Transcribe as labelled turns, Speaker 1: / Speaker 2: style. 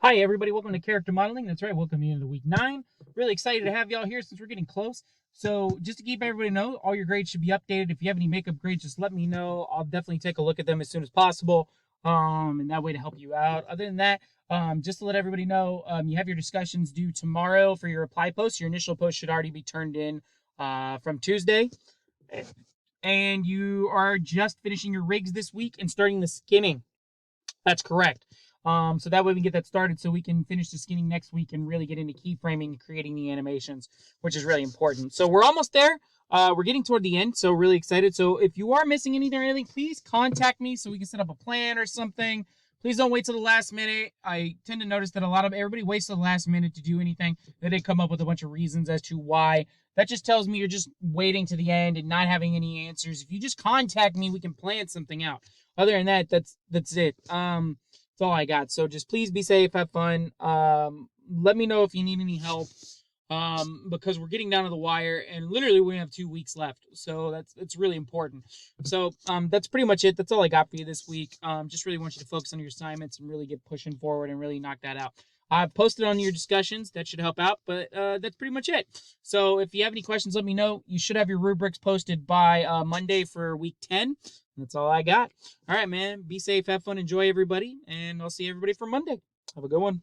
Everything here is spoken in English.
Speaker 1: Hi, everybody. Welcome to Character Modeling. That's right. Welcome into week 9. Really excited to have y'all here since we're getting close. So, just to keep everybody know, all your grades should be updated. If you have any makeup grades, just let me know. I'll definitely take a look at them as soon as possible. And that way to help you out. Other than that, just to let everybody know, you have your discussions due tomorrow for your reply post. Your initial post should already be turned in from Tuesday. And you are just finishing your rigs this week and starting the skinning. That's correct. So that way we can get that started so we can finish the skinning next week and really get into keyframing and creating the animations, which is really important. So we're almost there. We're getting toward the end, so really excited. So if you are missing anything or anything, please contact me so we can set up a plan or something. Please don't wait till the last minute. I tend to notice that everybody waits till the last minute to do anything. They come up with a bunch of reasons as to why. That just tells me you're just waiting to the end and not having any answers. If you just contact me, we can plan something out. Other than that, that's it. That's all I got. So just please be safe, have fun. Let me know if you need any help. Because we're getting down to the wire, and literally we have 2 weeks left. So that's really important. So that's pretty much it. That's all I got for you this week. Just really want you to focus on your assignments and really get pushing forward and really knock that out. I've posted on your discussions. That should help out, but that's pretty much it. So if you have any questions, let me know. You should have your rubrics posted by Monday for week 10. That's all I got. All right, man. Be safe, have fun, enjoy everybody, and I'll see everybody for Monday. Have a good one.